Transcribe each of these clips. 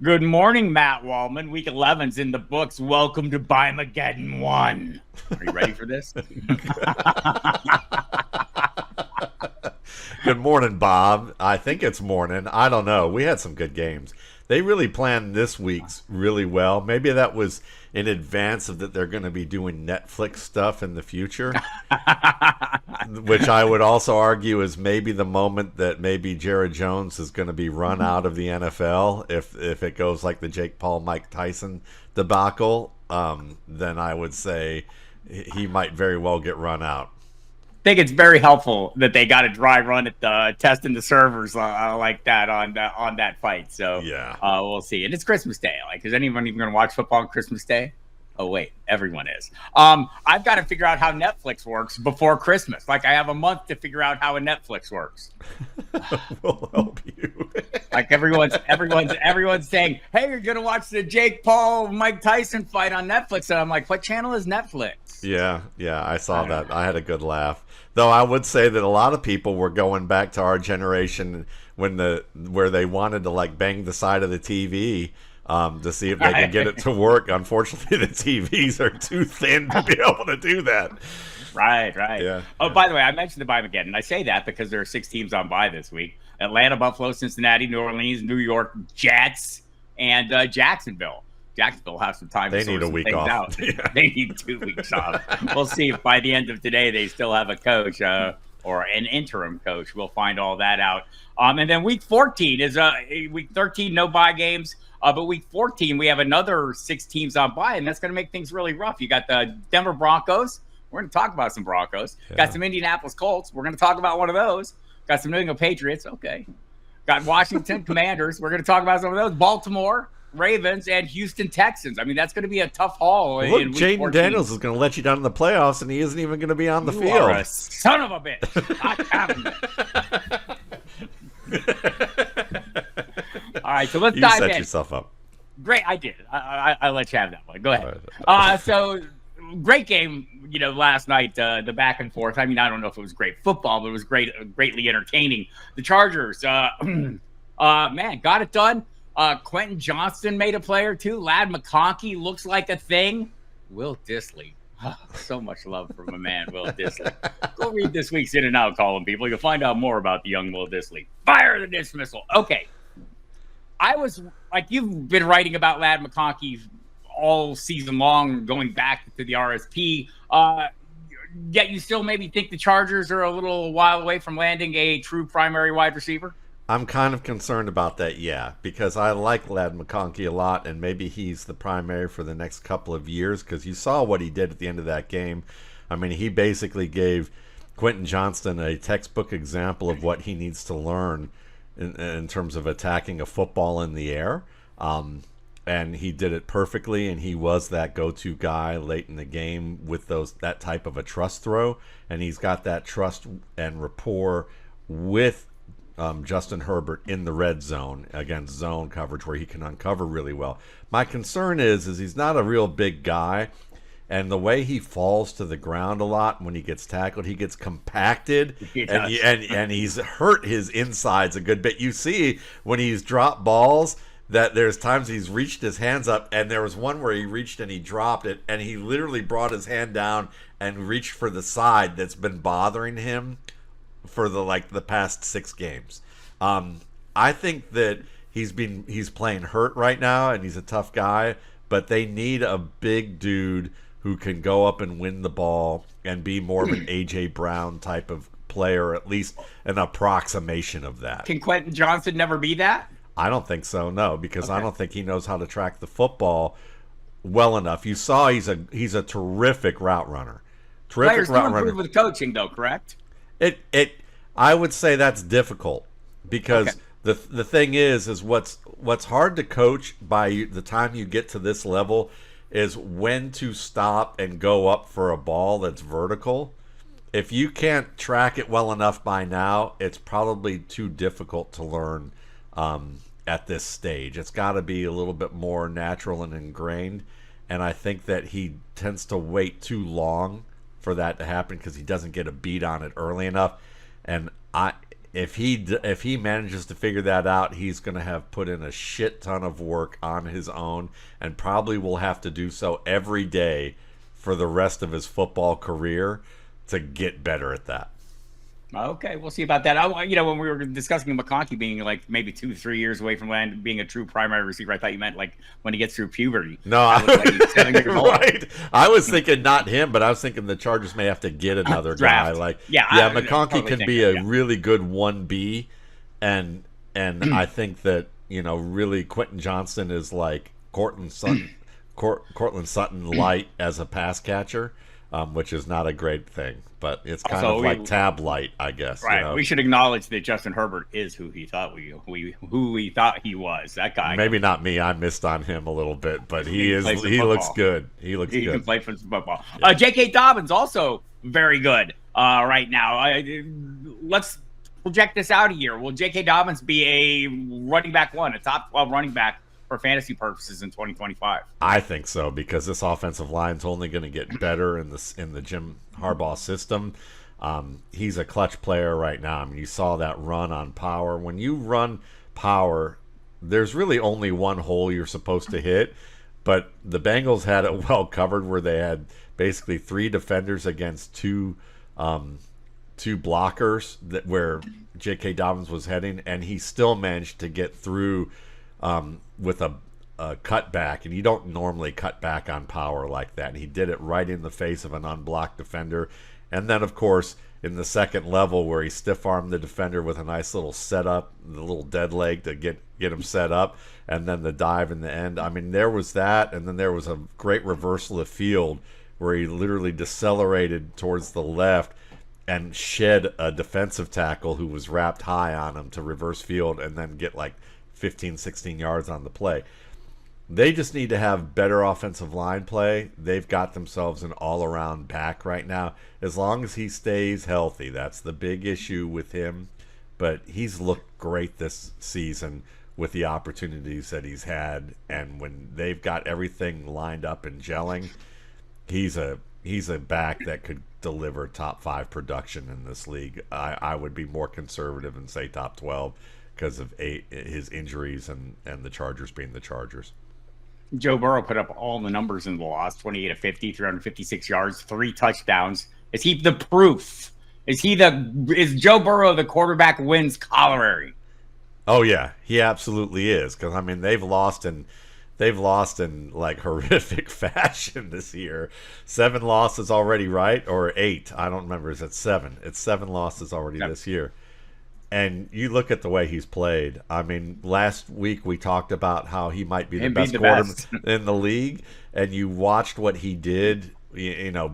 Good morning, Matt Waldman. Week 11's in the books. Welcome to Buymageddon 1. Are you ready for this? Good morning, Bob. I think it's morning. I don't know. We had some good games. They really planned this week's really well. Maybe that was in advance of that they're going to be doing Netflix stuff in the future, which I would also argue is maybe the moment that maybe Jared Jones is going to be run out of the NFL if it goes like the Jake Paul, Mike Tyson debacle. Then I would say he might very well get run out. Think it's very helpful that they got a dry run at the testing the servers like that on that fight. So Yeah. We'll see. And it's Christmas Day. Like, is anyone even going to watch football on Christmas Day? Oh wait, everyone is. I've got to figure out how Netflix works before Christmas. Like, I have a month to figure out how a Netflix works. We'll help you. Like everyone's saying, "Hey, you're gonna watch the Jake Paul Mike Tyson fight on Netflix," and I'm like, "What channel is Netflix?" Yeah, I saw that. I had a good laugh. Though I would say that a lot of people were going back to our generation where they wanted to like bang the side of the TV to see if they could get it to work. Unfortunately, the TVs are too thin to be able to do that. Right. Yeah. Oh, by the way, I mentioned the bye again, and I say that because there are 6 teams on bye this week: Atlanta, Buffalo, Cincinnati, New Orleans, New York, Jets, and Jacksonville. Jacksonville have some time. They to need a week off. Out. Yeah. They need 2 weeks off. We'll see if by the end of today they still have a coach or an interim coach. We'll find all that out. And then week 14 is week 13, no bye games. But week 14, we have another 6 teams on bye, and that's going to make things really rough. You got the Denver Broncos. We're going to talk about some Broncos. Yeah. Got some Indianapolis Colts. We're going to talk about one of those. Got some New England Patriots. Okay. Got Washington Commanders. We're going to talk about some of those. Baltimore Ravens and Houston Texans. I mean, that's going to be a tough haul. Look, Jayden Daniels is going to let you down in the playoffs, and he isn't even going to be on the field. Are a son of a bitch. I have him. All right, so let's dive in. You set yourself up. Great, I did. I let you have that one. Go ahead. So great game, last night, the back and forth. I mean, I don't know if it was great football, but it was greatly entertaining. The Chargers, man, got it done. Quentin Johnston made a play or two. Ladd McConkey looks like a thing. Will Dissly. So much love from my man, Will Dissly. Go read this week's In and Out column, people. You'll find out more about the young Will Dissly. Fire the dismissal. Okay. I was, like, you've been writing about Ladd McConkey all season long, going back to the RSP. Yet you still maybe think the Chargers are a little while away from landing a true primary wide receiver? I'm kind of concerned about that, yeah, because I like Ladd McConkey a lot, and maybe he's the primary for the next couple of years, because you saw what he did at the end of that game. I mean, he basically gave Quentin Johnston a textbook example of what he needs to learn in terms of attacking a football in the air, and he did it perfectly, and he was that go-to guy late in the game with that type of a trust throw, and he's got that trust and rapport with Justin Herbert in the red zone against zone coverage where he can uncover really well. My concern is he's not a real big guy, and the way he falls to the ground a lot when he gets tackled, he gets compacted, and he's hurt his insides a good bit. You see when he's dropped balls that there's times he's reached his hands up, and there was one where he reached and he dropped it, and he literally brought his hand down and reached for the side that's been bothering him for the past 6 games. I think that he's playing hurt right now, and he's a tough guy, but they need a big dude who can go up and win the ball and be more of an A.J. Brown type of player, at least an approximation of that. Can Quentin Johnston never be that? I don't think so, no, because I don't think he knows how to track the football well enough. You saw he's a terrific route runner. Players do improve with coaching, though, correct? I would say that's difficult because the thing is what's hard to coach by the time you get to this level is when to stop and go up for a ball that's vertical. If you can't track it well enough by now, it's probably too difficult to learn at this stage. It's got to be a little bit more natural and ingrained, and I think that he tends to wait too long for that to happen because he doesn't get a beat on it early enough. And if he manages to figure that out, he's going to have put in a shit ton of work on his own, and probably will have to do so every day for the rest of his football career to get better at that. Okay, we'll see about that. When we were discussing McConkey being like maybe 2-3 years away from being a true primary receiver, I thought you meant like when he gets through puberty. No, right. I was thinking not him, but I was thinking the Chargers may have to get another guy. Like, McConkey totally can be a really good 1B, and I think that really Quentin Johnston is like Cortland Sutton light as a pass catcher. Which is not a great thing, but it's kind of like Tab light, I guess. Right. We should acknowledge that Justin Herbert is who he thought we thought he was. That guy. Maybe not me. I missed on him a little bit, but he looks good. He looks good. He can play for football. Yeah. J.K. Dobbins also very good right now. Let's project this out a year. Will J.K. Dobbins be a running back one, a top 12 running back for fantasy purposes in 2025? I think so, because this offensive line's only going to get better in the Jim Harbaugh system. He's a clutch player right now. I mean, you saw that run on power. When you run power, there's really only one hole you're supposed to hit, but the Bengals had it well covered, where they had basically 3 defenders against two blockers where J.K. Dobbins was heading, and he still managed to get through with a cutback, and you don't normally cut back on power like that. And he did it right in the face of an unblocked defender. And then, of course, in the second level, where he stiff-armed the defender with a nice little setup, the little dead leg to get him set up, and then the dive in the end. I mean, there was that, and then there was a great reversal of field where he literally decelerated towards the left and shed a defensive tackle who was wrapped high on him to reverse field and then get like 15, 16 yards on the play. They just need to have better offensive line play. They've got themselves an all-around back right now. As long as he stays healthy, that's the big issue with him. But he's looked great this season with the opportunities that he's had. And when they've got everything lined up and gelling, he's a back that could deliver top 5 production in this league. I would be more conservative and say top 12. Because of his injuries and the Chargers being the Chargers. Joe Burrow put up all the numbers in the loss: 28 of 50, 356 yards, 3 touchdowns. Is he the proof? Is Joe Burrow the quarterback wins corollary? Oh yeah, he absolutely is. Because I mean, they've lost in like horrific fashion this year. 7 losses already, right? Or 8? I don't remember. Is it 7? It's 7 losses already this year. And you look at the way he's played. I mean, last week we talked about how he might be the best quarterback in the league, and you watched what he did, in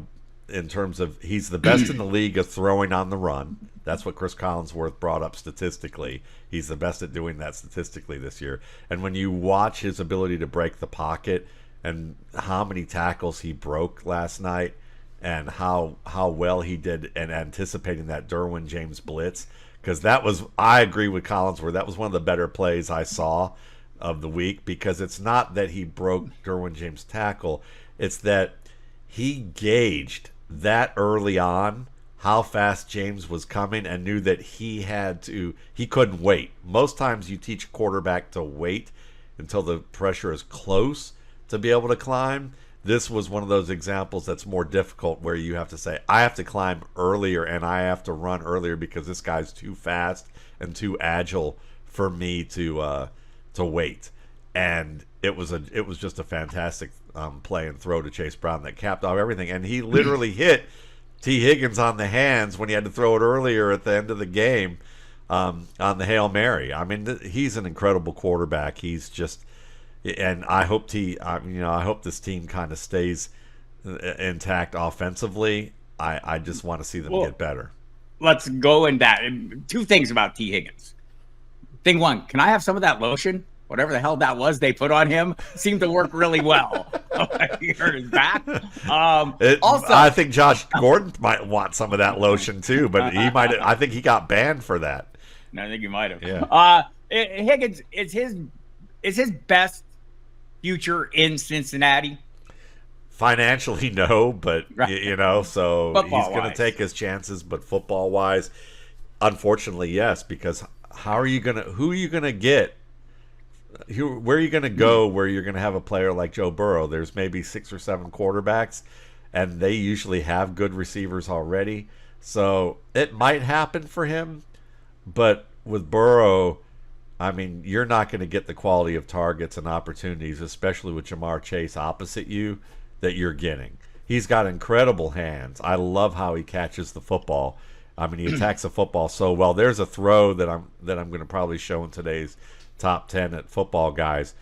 terms of he's the best in the league of throwing on the run. That's what Chris Collinsworth brought up statistically. He's the best at doing that statistically this year. And when you watch his ability to break the pocket and how many tackles he broke last night and how well he did in anticipating that Derwin James blitz, because I agree with Collinsworth, that was one of the better plays I saw of the week, because it's not that he broke Derwin James' tackle, it's that he gauged that early on how fast James was coming and knew that he couldn't wait. Most times you teach a quarterback to wait until the pressure is close to be able to climb. This was one of those examples that's more difficult, where you have to say, I have to climb earlier and I have to run earlier because this guy's too fast and too agile for me to wait. And it was just a fantastic play and throw to Chase Brown that capped off everything. And he literally hit T. Higgins on the hands when he had to throw it earlier at the end of the game on the Hail Mary. I mean, he's an incredible quarterback. He's just... And I hope this team kind of stays intact offensively. I just want to see them get better. Let's go in that. 2 things about T. Higgins. Thing 1, can I have some of that lotion? Whatever the hell that was they put on him seemed to work really well. He hurt his back. Also, I think Josh Gordon might want some of that lotion too, but he might. I think he got banned for that. No, I think he might have. Yeah. Higgins is his best future in Cincinnati? Financially, no, but so football he's going to take his chances. But football-wise, Unfortunately, yes, because who are you gonna get? Where are you gonna go where you're gonna have a player like Joe Burrow? There's maybe 6 or 7 quarterbacks, and they usually have good receivers already. So it might happen for him, but with Burrow, I mean, you're not going to get the quality of targets and opportunities, especially with Jamar Chase opposite you, that you're getting. He's got incredible hands. I love how he catches the football. I mean, he attacks the football so well. There's a throw that I'm going to probably show in today's top 10 at Football Guys,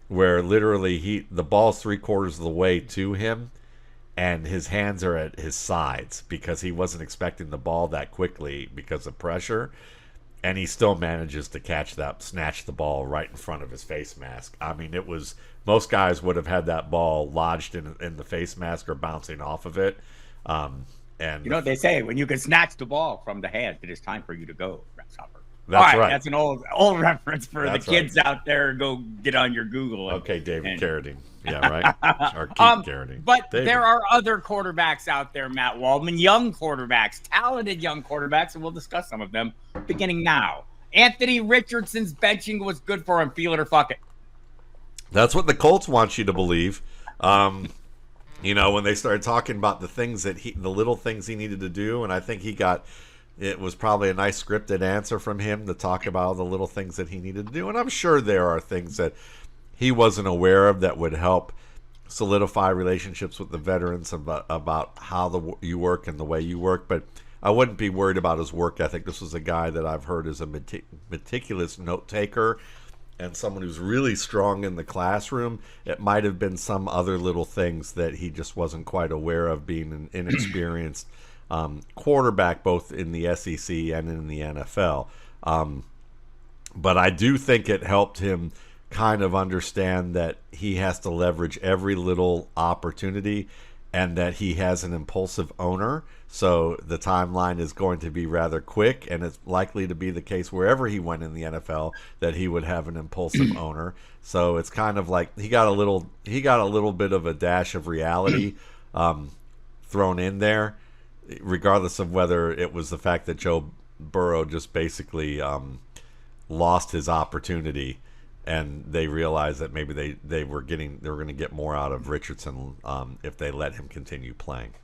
where literally the ball's 3/4 of the way to him, and his hands are at his sides because he wasn't expecting the ball that quickly because of pressure, and he still manages to snatch the ball right in front of his face mask. I mean, most guys would have had that ball lodged in the face mask or bouncing off of it. And you know what they say, when you can snatch the ball from the hand, it is time for you to go, Grasshopper. That's right. That's an old reference for the kids out there. Go get on your Google. Okay, David Carradine. Yeah, right. Or Keith Carradine. But David. there are other quarterbacks out there, Matt Waldman, young quarterbacks, talented young quarterbacks, and we'll discuss some of them beginning now. Anthony Richardson's benching was good for him. Feel it or fuck it. That's what the Colts want you to believe. You know, when they started talking about the little things he needed to do, and I think it was probably a nice scripted answer from him to talk about all the little things that he needed to do. And I'm sure there are things that he wasn't aware of that would help solidify relationships with the veterans about how you work and the way you work. But I wouldn't be worried about his work ethic. This was a guy that I've heard is a meticulous note taker and someone who's really strong in the classroom. It might have been some other little things that he just wasn't quite aware of, being an inexperienced quarterback both in the SEC and in the NFL. But I do think it helped him kind of understand that he has to leverage every little opportunity and that he has an impulsive owner. So the timeline is going to be rather quick, and it's likely to be the case wherever he went in the NFL that he would have an impulsive owner. So it's kind of like he got a little bit of a dash of reality thrown in there, regardless of whether it was the fact that Joe Burrow just basically lost his opportunity, and they realized that maybe they were going to get more out of Richardson if they let him continue playing.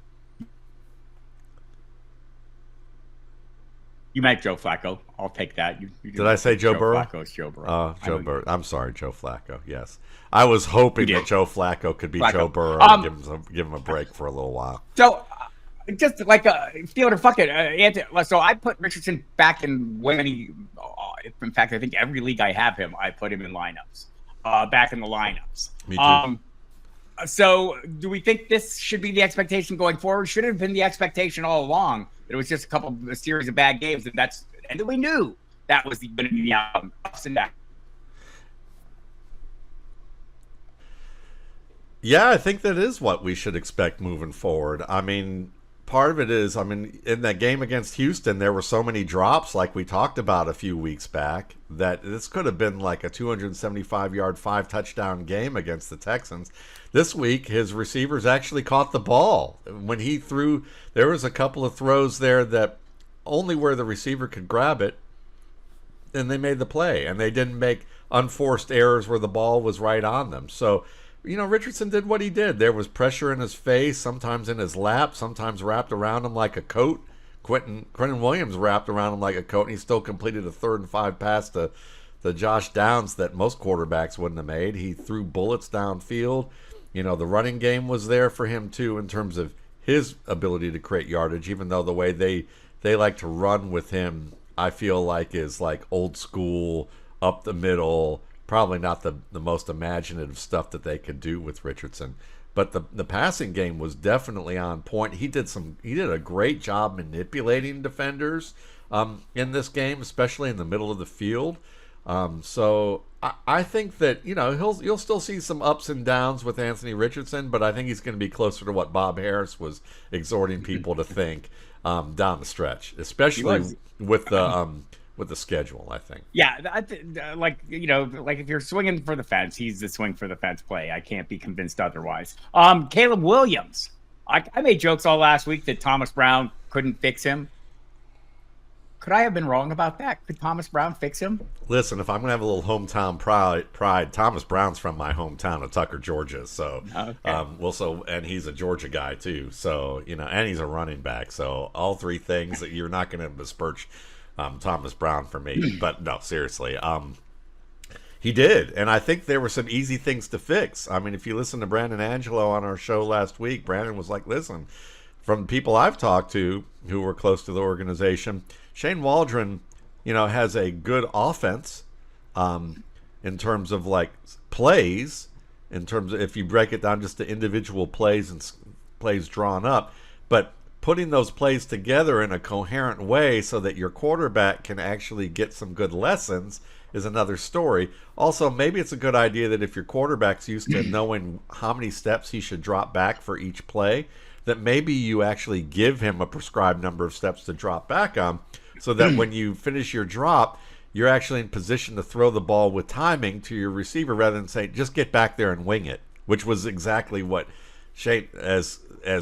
You meant Joe Flacco. I'll take that. Did I say Joe Burrow? Flacco's Joe Burrow. Joe Burrow. I'm sorry, Joe Flacco. Yes, I was hoping that Joe Flacco could be Joe Burrow and give him a break for a little while. So, just like feel it or fuck it, Anthony. So I put Richardson back in when he. In fact, I think every league I have him, I put him in lineups. Back in the lineups. Me too. So, do we think this should be the expectation going forward? Should it have been the expectation all along? It was just a series of bad games, and we knew that was going to be the outcome. Ups and downs. Yeah, I think that is what we should expect moving forward. I mean, part of it is, in that game against Houston, there were so many drops, like we talked about a few weeks back, that this could have been like a 275-yard, 5-touchdown game against the Texans. This week, his receivers actually caught the ball. When he threw, there was a couple of throws there that only where the receiver could grab it, and they made the play. And they didn't make unforced errors where the ball was right on them. So, Richardson did what he did. There was pressure in his face, sometimes in his lap, sometimes wrapped around him like a coat. Quentin Williams wrapped around him like a coat, and he still completed a 3rd and 5 pass to Josh Downs that most quarterbacks wouldn't have made. He threw bullets downfield. The running game was there for him too in terms of his ability to create yardage, even though the way they like to run with him, I feel like, is like old school, up the middle, probably not the most imaginative stuff that they could do with Richardson. But the passing game was definitely on point. He did a great job manipulating defenders in this game, especially in the middle of the field. So I think that you'll still see some ups and downs with Anthony Richardson, but I think he's going to be closer to what Bob Harris was exhorting people to think down the stretch, especially with the schedule, I think. Yeah, like if you're swinging for the fence, he's the swing for the fence play. I can't be convinced otherwise. Caleb Williams. I made jokes all last week that Thomas Brown couldn't fix him. Could I have been wrong about that? Could Thomas Brown fix him? Listen, if I'm going to have a little hometown pride, Thomas Brown's from my hometown of Tucker, Georgia. So, okay. And he's a Georgia guy too. So, and he's a running back. So all three things that you're not going to besmirch Thomas Brown for me. But no, seriously. He did. And I think there were some easy things to fix. I mean, if you listen to Brandon Angelo on our show last week, Brandon was like, listen, from people I've talked to who were close to the organization, Shane Waldron, has a good offense in terms of like plays, in terms of if you break it down just to individual plays and plays drawn up, but putting those plays together in a coherent way so that your quarterback can actually get some good lessons is another story. Also, maybe it's a good idea that if your quarterback's used to knowing how many steps he should drop back for each play, that maybe you actually give him a prescribed number of steps to drop back on, so that when you finish your drop, you're actually in position to throw the ball with timing to your receiver rather than say, just get back there and wing it, which was exactly what Shane, as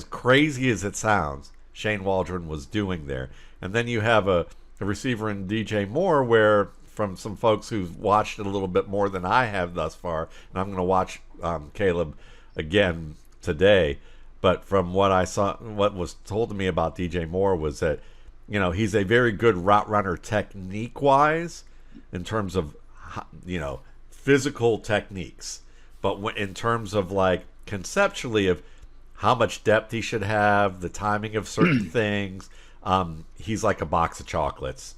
crazy as it sounds, Shane Waldron was doing there. And then you have a receiver in DJ Moore where, from some folks who've watched it a little bit more than I have thus far, and I'm going to watch Caleb again today, but from what I saw, what was told to me about DJ Moore was that he's a very good route runner technique-wise in terms of, physical techniques. But in terms of, like, conceptually of how much depth he should have, the timing of certain things, he's like a box of chocolates,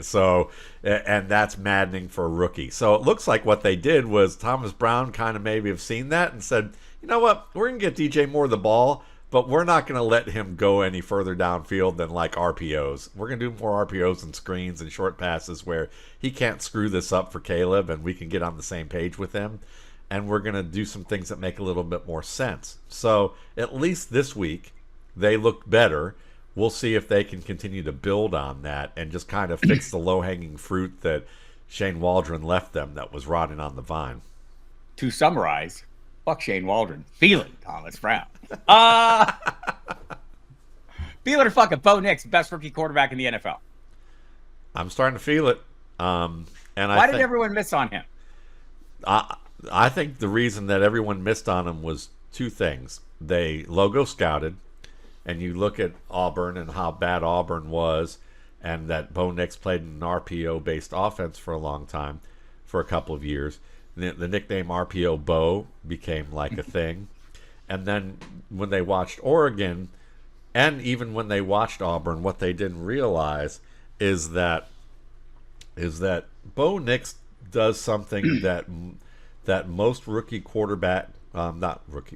So, and that's maddening for a rookie. So it looks like what they did was Thomas Brown kind of maybe have seen that and said, you know what, we're going to get DJ Moore the ball, but we're not going to let him go any further downfield than like RPOs. We're going to do more RPOs and screens and short passes where he can't screw this up for Caleb and we can get on the same page with him. And we're going to do some things that make a little bit more sense. So at least this week, they look better. We'll see if they can continue to build on that and just kind of fix the low-hanging fruit that Shane Waldron left them that was rotting on the vine. To summarize, fuck Shane Waldron. Feeling Thomas Brown. Feeling or fucking Bo Nix, best rookie quarterback in the NFL. I'm starting to feel it. Why did everyone miss on him? I think the reason that everyone missed on him was two things. They logo scouted, and you look at Auburn and how bad Auburn was, and that Bo Nix played an RPO-based offense for a long time, for a couple of years. The nickname RPO Bo became like a thing. And then when they watched Oregon, and even when they watched Auburn, what they didn't realize is that Bo Nix does something that most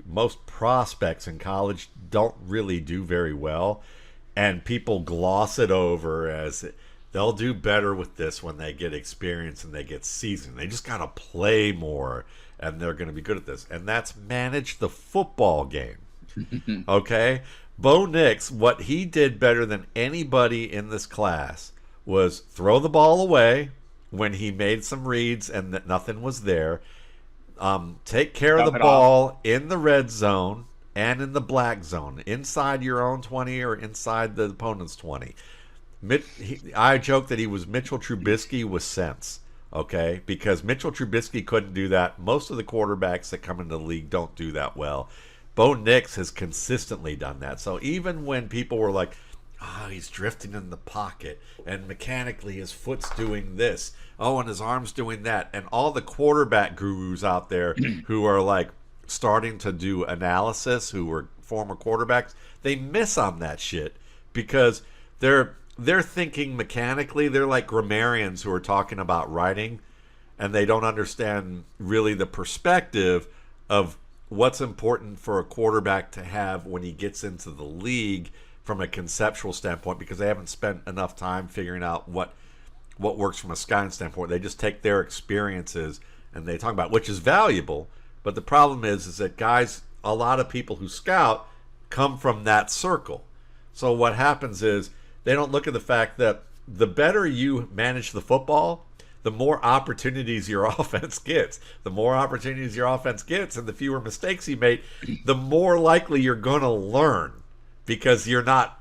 most prospects in college don't really do very well, and people gloss it over as they'll do better with this when they get experience and they get seasoned. They just gotta play more and they're going to be good at this, and that's manage the football game. Okay, Bo Nix, what he did better than anybody in this class was throw the ball away when he made some reads and that nothing was there. Take care of the ball in the red zone and in the black zone, inside your own 20 or inside the opponent's 20. I joke that he was Mitchell Trubisky with sense, okay? Because Mitchell Trubisky couldn't do that. Most of the quarterbacks that come into the league don't do that well. Bo Nix has consistently done that. So even when people were like, oh, he's drifting in the pocket, and mechanically his foot's doing this. Oh, and his arm's doing that. And all the quarterback gurus out there who are like starting to do analysis, who were former quarterbacks, they miss on that shit because they're thinking mechanically. They're like grammarians who are talking about writing, and they don't understand really the perspective of what's important for a quarterback to have when he gets into the league from a conceptual standpoint, because they haven't spent enough time figuring out what works from a scouting standpoint. They just take their experiences and they talk about it, which is valuable. But the problem is that guys, a lot of people who scout come from that circle. So what happens is they don't look at the fact that the better you manage the football, the more opportunities your offense gets. The more opportunities your offense gets and the fewer mistakes you make, the more likely you're going to learn. Because you're not,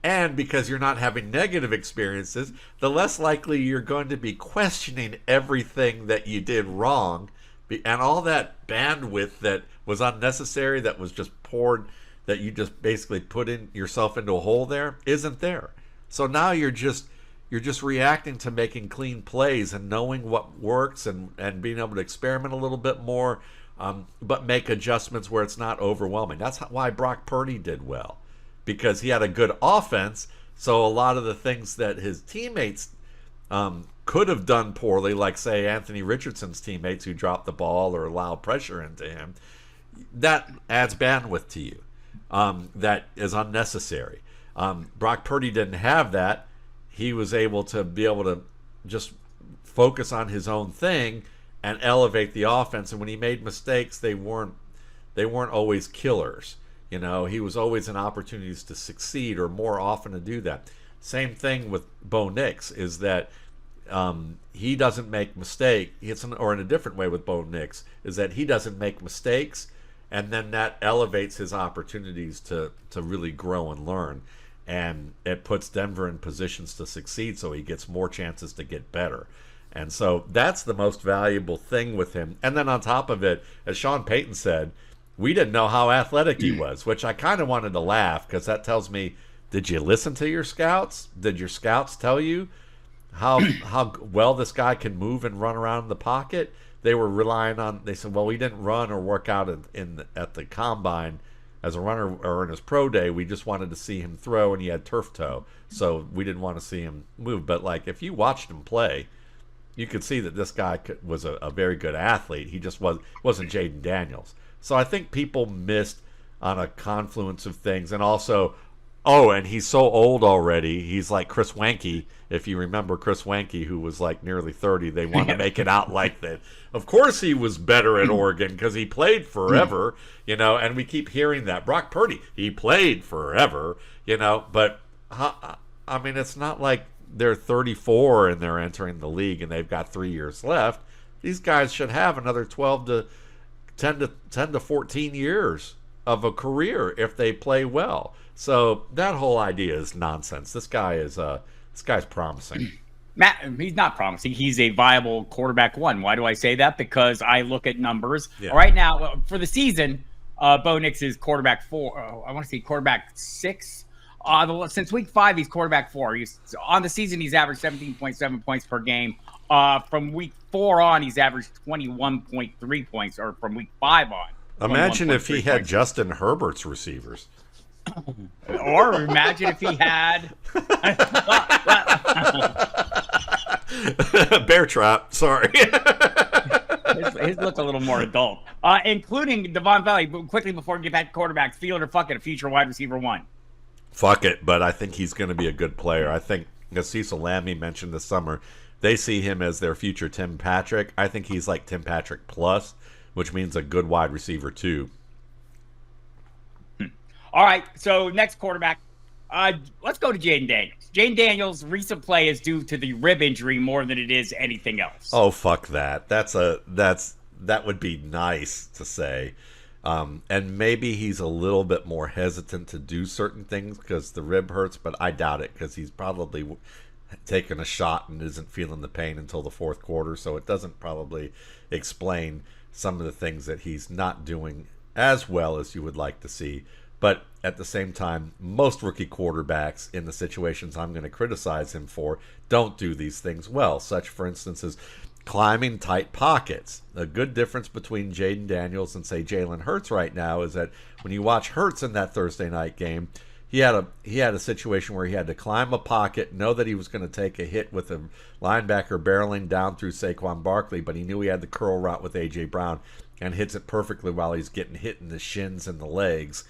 And because you're not having negative experiences, the less likely you're going to be questioning everything that you did wrong. And all that bandwidth that was unnecessary, that was just poured, that you just basically put in yourself into a hole there, isn't there. So now you're just reacting to making clean plays and knowing what works and being able to experiment a little bit more, but make adjustments where it's not overwhelming. That's why Brock Purdy did well, because he had a good offense. So a lot of the things that his teammates could have done poorly, like, say, Anthony Richardson's teammates who dropped the ball or allow pressure into him, that adds bandwidth to you. That is unnecessary. Brock Purdy didn't have that. He was able to just focus on his own thing and elevate the offense. And when he made mistakes, they weren't always killers. You know, he was always in opportunities to succeed, or more often to do that. Same thing with Bo Nix, is that he doesn't make mistakes. Or in a different way with Bo Nix, is that he doesn't make mistakes, and then that elevates his opportunities to really grow and learn. And it puts Denver in positions to succeed, so he gets more chances to get better. And so that's the most valuable thing with him. And then on top of it, as Sean Payton said, we didn't know how athletic he was, which I kind of wanted to laugh, because that tells me, did you listen to your scouts? Did your scouts tell you how well this guy can move and run around in the pocket? They were relying on, they said, well, we didn't run or work out at the combine as a runner or in his pro day. We just wanted to see him throw, and he had turf toe, so we didn't want to see him move. But like, if you watched him play, you could see that this guy was a very good athlete. He just wasn't Jayden Daniels. So I think people missed on a confluence of things. And also, and he's so old already. He's like Chris Wanke. If you remember Chris Wanke, who was like nearly 30, they want to make it out like that. Of course he was better at Oregon because he played forever, and we keep hearing that. Brock Purdy, he played forever, but I mean, it's not like they're 34 and they're entering the league and they've got 3 years left. These guys should have another 10 to 14 years of a career if they play well. So that whole idea is nonsense. This guy's promising. Matt, he's not promising. He's a viable quarterback one. Why do I say that? Because I look at numbers. Yeah. Right now, for the season, Bo Nix is quarterback 4. I want to say quarterback 6. Since week 5, he's quarterback 4. On the season, he's averaged 17.7 points per game. From week 4 on, he's averaged 21.3 points, or from week 5 on. Imagine if he had Justin Herbert's receivers. Or imagine if he had Bear Trap. Sorry. his look a little more adult, including Devaughn Vele. Quickly before we get back to quarterbacks, field or fuck it, a future wide receiver 1. Fuck it, but I think he's going to be a good player. I think, as Cecil Lammy mentioned this summer, they see him as their future Tim Patrick. I think he's like Tim Patrick plus, which means a good wide receiver too. All right, so next quarterback. Let's go to Jayden Daniels. Jayden Daniels' recent play is due to the rib injury more than it is anything else. Oh, fuck that. That would be nice to say. And maybe he's a little bit more hesitant to do certain things because the rib hurts, but I doubt it because he's probably taken a shot and isn't feeling the pain until the fourth quarter. So it doesn't probably explain some of the things that he's not doing as well as you would like to see. But at the same time, most rookie quarterbacks in the situations I'm going to criticize him for don't do these things well. Such, for instance, as climbing tight pockets. A good difference between Jayden Daniels and, say, Jalen Hurts right now is that when you watch Hurts in that Thursday night game, he had a situation where he had to climb a pocket, know that he was going to take a hit with a linebacker barreling down through Saquon Barkley, but he knew he had the curl route with A.J. Brown and hits it perfectly while he's getting hit in the shins and the legs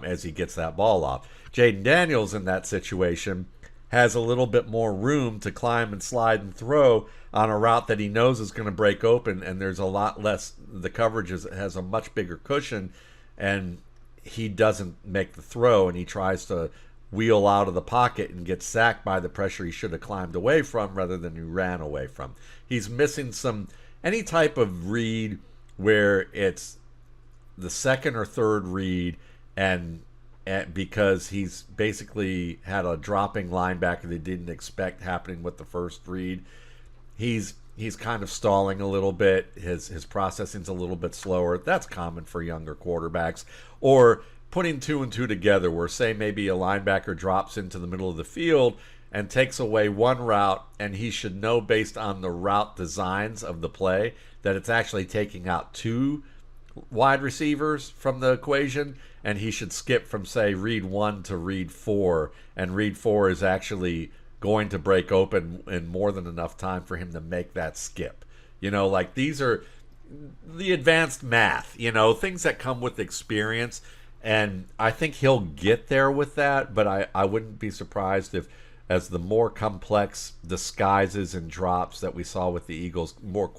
as he gets that ball off. Jayden Daniels in that situation has a little bit more room to climb and slide and throw on a route that he knows is going to break open, and there's a lot less, the coverage has a much bigger cushion, and he doesn't make the throw, and he tries to wheel out of the pocket and get sacked by the pressure he should have climbed away from rather than he ran away from. He's missing any type of read where it's the second or third read and because he's basically had a dropping linebacker they didn't expect happening with the first read. He's kind of stalling a little bit. His processing's a little bit slower. That's common for younger quarterbacks. Or putting 2 and 2 together, where say maybe a linebacker drops into the middle of the field and takes away one route, and he should know based on the route designs of the play that it's actually taking out 2 wide receivers from the equation, and he should skip from say read 1 to read 4, and read 4 is actually going to break open in more than enough time for him to make that skip. Like these are the advanced math, things that come with experience, and I think he'll get there with that, but I wouldn't be surprised if, as the more complex disguises and drops that we saw with the Eagles, more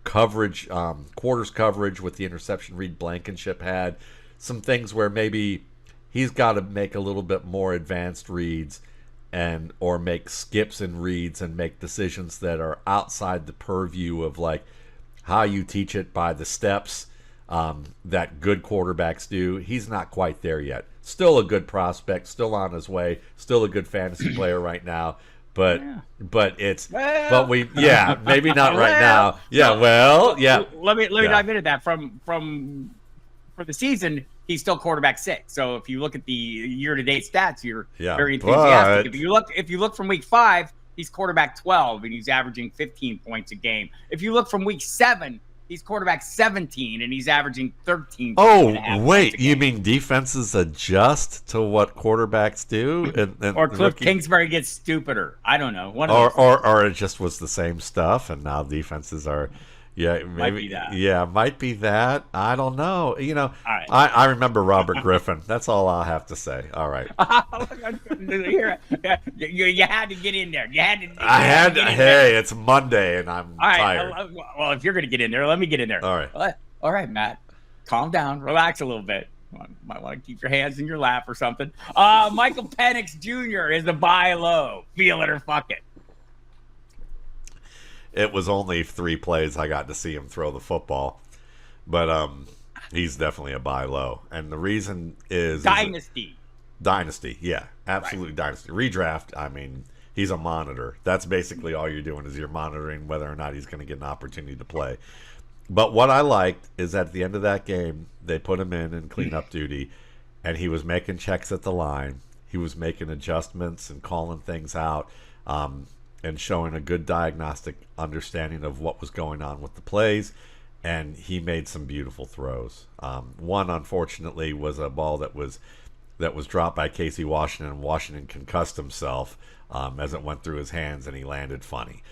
coverage, quarters coverage with the interception Reed Blankenship had, some things where maybe he's got to make a little bit more advanced reads or make skips and reads and make decisions that are outside the purview of like how you teach it by the steps that good quarterbacks do. He's not quite there yet. Still a good prospect, still on his way, still a good fantasy player right now. But maybe not right now. Yeah, Let me dive into that. From for the season, he's still quarterback 6. So if you look at the year-to-date stats, you're very enthusiastic. If you look from week 5, he's quarterback 12 and he's averaging 15 points a game. If you look from week 7, he's quarterback 17 and he's averaging 13. Oh, wait, you mean defenses adjust to what quarterbacks do, or Cliff Kingsbury gets stupider? I don't know. Or it just was the same stuff, and now defenses are. Yeah, maybe. Might be that. Yeah, might be that. I don't know. All right. I remember Robert Griffin. That's all I'll have to say. All right. You had to get in there. Hey, it's Monday, and I'm tired. Well, if you're going to get in there, let me get in there. All right. All right, Matt. Calm down. Relax a little bit. Might want to keep your hands in your lap or something. Michael Penix Jr. is a buy low. Feel it or fuck it. It was only 3 plays I got to see him throw the football, but he's definitely a buy low, and the reason is dynasty, yeah, absolutely right. Dynasty. Redraft, I mean, he's a monitor. That's basically all you're doing is you're monitoring whether or not he's going to get an opportunity to play. But what I liked is at the end of that game, they put him in cleanup duty, and he was making checks at the line. He was making adjustments and calling things out. And showing a good diagnostic understanding of what was going on with the plays, and he made some beautiful throws. One, unfortunately, was a ball that was dropped by Casey Washington, and Washington concussed himself as it went through his hands, and he landed funny.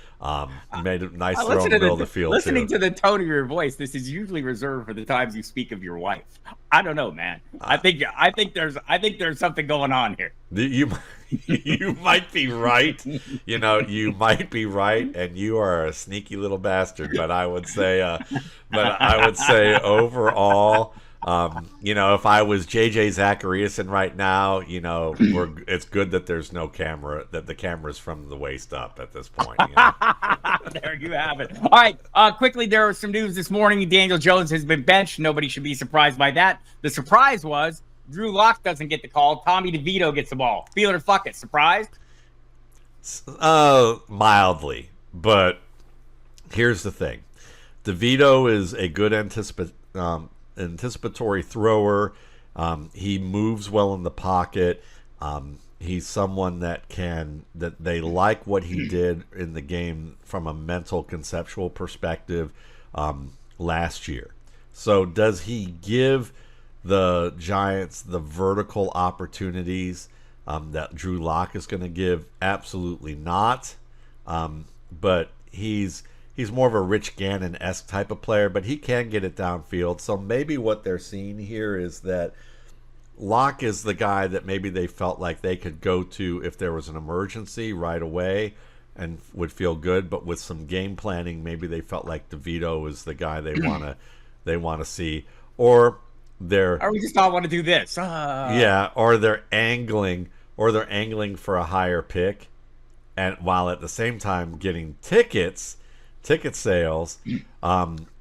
He made a nice throw in the middle of the field. Listening to the tone of your voice, this is usually reserved for the times you speak of your wife. I don't know, man. I think there's something going on here. You might be right. You might be right, and you are a sneaky little bastard. But I would say, overall, if I was JJ Zachariason right now, it's good that there's no camera, that the camera's from the waist up at this point. There you have it. All right, quickly, there was some news this morning. Daniel Jones has been benched. Nobody should be surprised by that. The surprise was Drew Lock doesn't get the call. Tommy DeVito gets the ball. Feel it or fuck it. Surprised? Mildly, but here's the thing: DeVito is a good anticipatory thrower. He moves well in the pocket. He's someone that they like what he did in the game from a mental conceptual perspective last year. So does he give the Giants the vertical opportunities that Drew Lock is going to give? Absolutely not. But he's more of a Rich Gannon-esque type of player, but he can get it downfield. So maybe what they're seeing here is that Lock is the guy that maybe they felt like they could go to if there was an emergency right away and would feel good. But with some game planning, maybe they felt like DeVito is the guy they want to see, or we just all want to do this. Yeah, or they're angling for a higher pick, and while at the same time getting ticket sales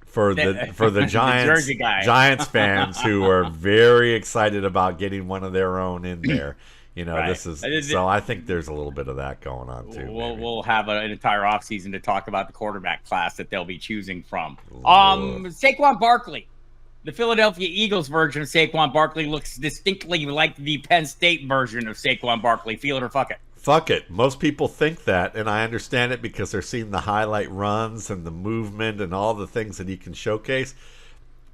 for for the Giants Giants fans who are very excited about getting one of their own in there. This is so. I think there's a little bit of that going on too. We'll have an entire offseason to talk about the quarterback class that they'll be choosing from. Saquon Barkley, the Philadelphia Eagles version of Saquon Barkley looks distinctly like the Penn State version of Saquon Barkley. Feel it or fuck it. Fuck it. Most people think that, and I understand it because they're seeing the highlight runs and the movement and all the things that he can showcase.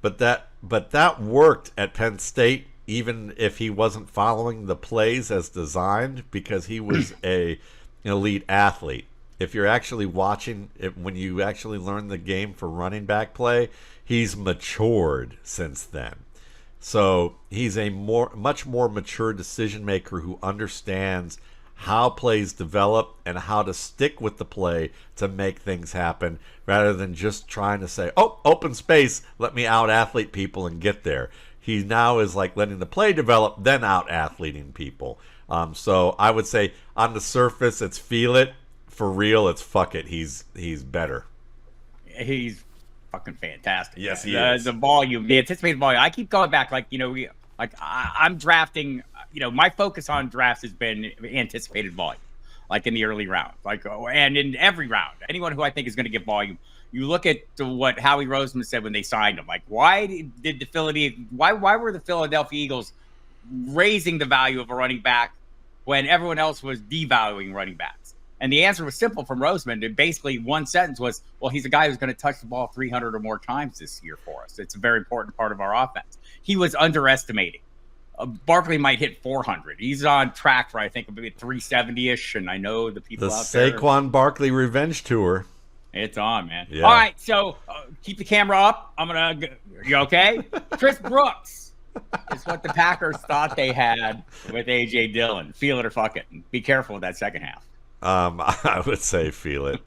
But that worked at Penn State, even if he wasn't following the plays as designed, because he was an elite athlete. If you're actually watching it, when you actually learn the game for running back play, he's matured since then. So he's a much more mature decision maker who understands how plays develop and how to stick with the play to make things happen, rather than just trying to say, oh, open space, let me out athlete people and get there. He now is like letting the play develop, then out athleting people. So I would say on the surface, it's feel it. For real, it's fuck it. He's better. He's fucking fantastic. Yes, he is. The volume, the anticipated volume. I keep going back, I'm drafting. My focus on drafts has been anticipated volume, like in the early round, and in every round. Anyone who I think is going to get volume. You look at what Howie Roseman said when they signed him. Like, why were the Philadelphia Eagles raising the value of a running back when everyone else was devaluing running backs? And the answer was simple from Roseman. And basically, one sentence was, well, he's a guy who's going to touch the ball 300 or more times this year for us. It's a very important part of our offense. He was underestimating. Barkley might hit 400. He's on track for, I think, about 370-ish. And I know the people out there. The Saquon Barkley revenge tour. It's on, man. Yeah. All right, so keep the camera up. You okay? Chris Brooks is what the Packers thought they had with A.J. Dillon. Feel it or fuck it. Be careful with that second half. I would say feel it.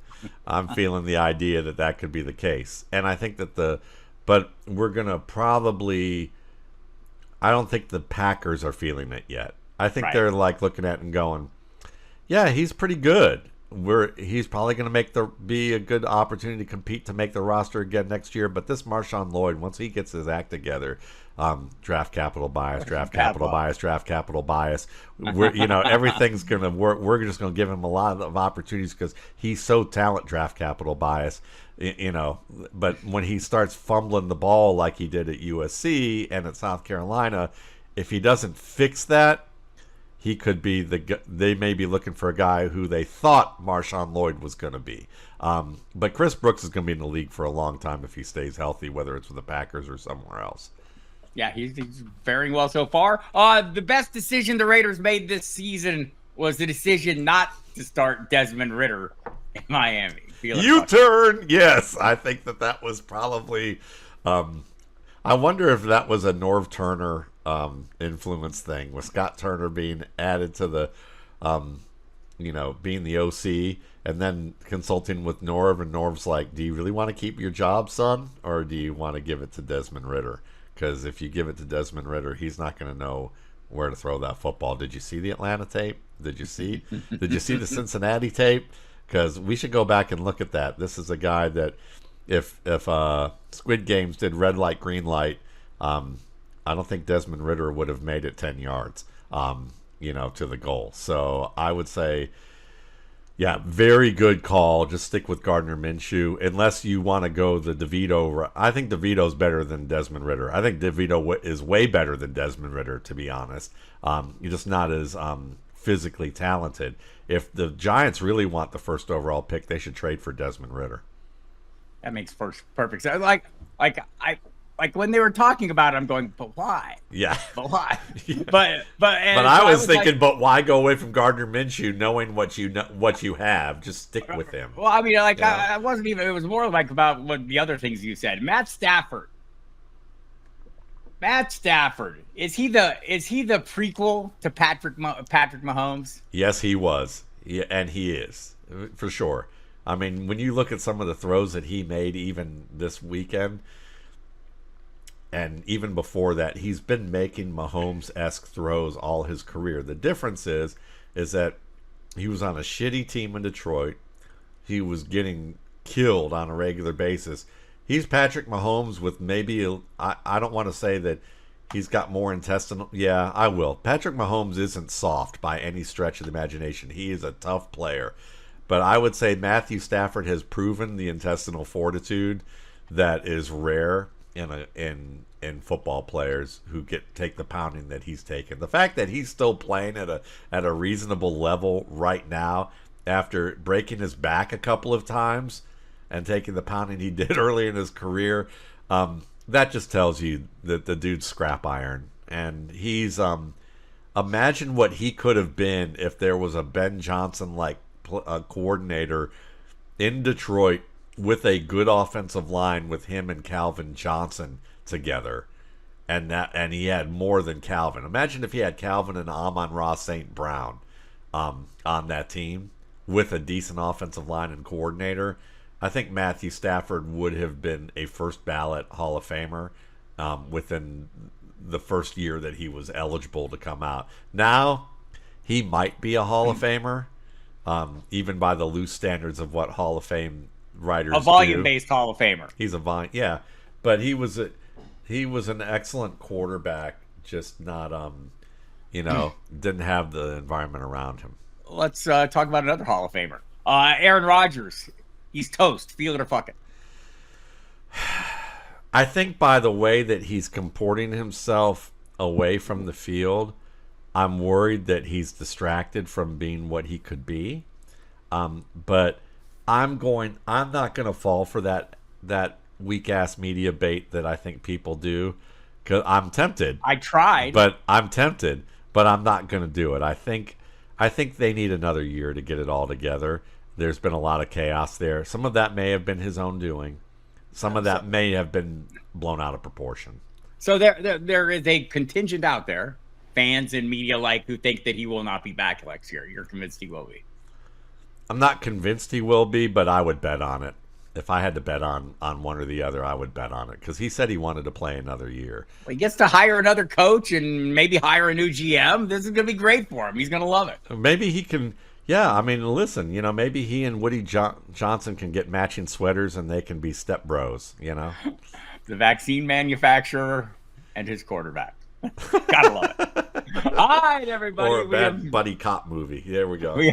I'm feeling the idea that could be the case. And I think that but we're going to probably, I don't think the Packers are feeling it yet. I think they're like looking at it and going, yeah, he's pretty good. He's probably going to be a good opportunity to compete to make the roster again next year. But this Marshawn Lloyd, once he gets his act together, draft capital bias. Everything's going to work. We're just going to give him a lot of opportunities because he's so talented. Draft capital bias, But when he starts fumbling the ball like he did at USC and at South Carolina, if he doesn't fix that, he could be they may be looking for a guy who they thought Marshawn Lloyd was going to be. But Chris Brooks is going to be in the league for a long time if he stays healthy, whether it's with the Packers or somewhere else. Yeah, he's faring well so far. The best decision the Raiders made this season was the decision not to start Desmond Ridder in Miami. U-turn, yes. I think that was probably I wonder if that was a Norv Turner influence thing, with Scott Turner being added to the, being the OC and then consulting with Norv, and Norv's like, do you really want to keep your job, son? Or do you want to give it to Desmond Ridder? Because if you give it to Desmond Ridder, he's not going to know where to throw that football. Did you see the Atlanta tape? Did you see the Cincinnati tape? Because we should go back and look at that. This is a guy that if Squid Games did red light, green light, I don't think Desmond Ridder would have made it 10 yards, to the goal. So I would say, yeah, very good call. Just stick with Gardner Minshew, unless you want to go the DeVito. I think DeVito's better than Desmond Ridder. I think DeVito is way better than Desmond Ridder, to be honest. You're just not as physically talented. If the Giants really want the first overall pick, they should trade for Desmond Ridder. That makes perfect sense. Like when they were talking about it, I'm going, but why? Yeah. But why? Yeah. But I was thinking, but why go away from Gardner Minshew, knowing what you have? Just stick with him. Well, I mean, I wasn't even. It was more like about what the other things you said. Matt Stafford. Is he the prequel to Patrick Mahomes? Yes, he was. Yeah, and he is, for sure. I mean, when you look at some of the throws that he made even this weekend, and even before that, he's been making Mahomes-esque throws all his career. The difference is that he was on a shitty team in Detroit. He was getting killed on a regular basis. He's Patrick Mahomes with maybe I don't want to say that he's got more intestinal. Yeah, I will. Patrick Mahomes isn't soft by any stretch of the imagination. He is a tough player. But I would say Matthew Stafford has proven the intestinal fortitude that is rare in football players who take the pounding that he's taken. The fact that he's still playing at a reasonable level right now after breaking his back a couple of times and taking the pounding he did early in his career, that just tells you that the dude's scrap iron. And he's imagine what he could have been if there was a Ben Johnson like coordinator in Detroit with a good offensive line with him and Calvin Johnson together, and he had more than Calvin. Imagine if he had Calvin and Amon-Ra St. Brown on that team with a decent offensive line and coordinator. I think Matthew Stafford would have been a first ballot Hall of Famer within the first year that he was eligible to come out. Now he might be a Hall of Famer, even by the loose standards of what Hall of Fame writers do. A volume-based Hall of Famer. He's a volume, yeah. But he was an excellent quarterback, just not didn't have the environment around him. Let's talk about another Hall of Famer. Aaron Rodgers. He's toast. Feel it or fuck it. I think by the way that he's comporting himself away from the field, I'm worried that he's distracted from being what he could be. But I'm not going to fall for that weak ass media bait that I think people do, because I'm tempted. I tried, but I'm tempted, but I'm not going to do it. I think they need another year to get it all together. There's been a lot of chaos there. Some of that may have been his own doing. Some of that may have been blown out of proportion. So there is a contingent out there, fans and media alike, who think that he will not be back next year. You're convinced he will be? I'm not convinced he will be, but I would bet on it. If I had to bet on one or the other, I would bet on it, because he said he wanted to play another year. Well, he gets to hire another coach and maybe hire a new GM. This is going to be great for him. He's going to love it. Maybe he can. Yeah, I mean, listen, maybe he and Woody Johnson can get matching sweaters and they can be step bros, The vaccine manufacturer and his quarterback. Gotta love it. All right, everybody. Or a bad buddy cop movie. There we go. We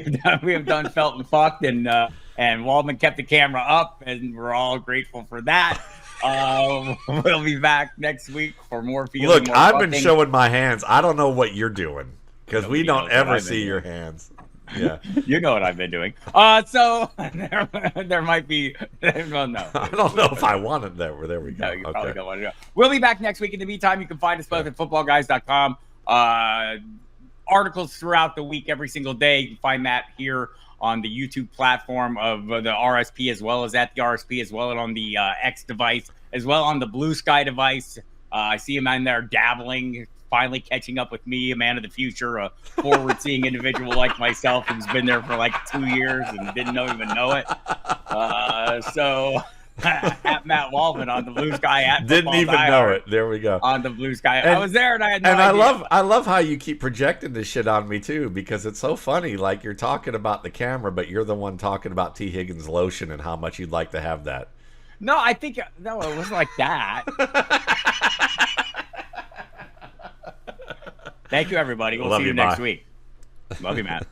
have done Felt and Fucked, and Waldman kept the camera up, and we're all grateful for that. We'll be back next week for more feeling. Look, more I've fucking. been showing my hands. I don't know what you're doing, because we don't ever see your hands. Yeah, you know what I've been doing. So there might be. Well, no, I don't know if I want it. There we go. No, you probably don't want to go. We'll be back next week. In the meantime, you can find us both at footballguys.com. Articles throughout the week, every single day. You can find that here on the YouTube platform of the RSP, as well as at the RSP, as well as on the X device, as well on the Blue Sky device. I see him in there dabbling, finally catching up with me, a man of the future, a forward-seeing individual like myself who's been there for like 2 years and didn't even know it. So at Matt Waldman on the Blue Sky. At didn't even know it. There we go. On the Blue Sky. I was there and I had no idea. I love how you keep projecting this shit on me too, because it's so funny. Like, you're talking about the camera, but you're the one talking about T Higgins lotion and how much you'd like to have that. No, it wasn't like that. Thank you, everybody. We'll see you next week. Love you, Matt.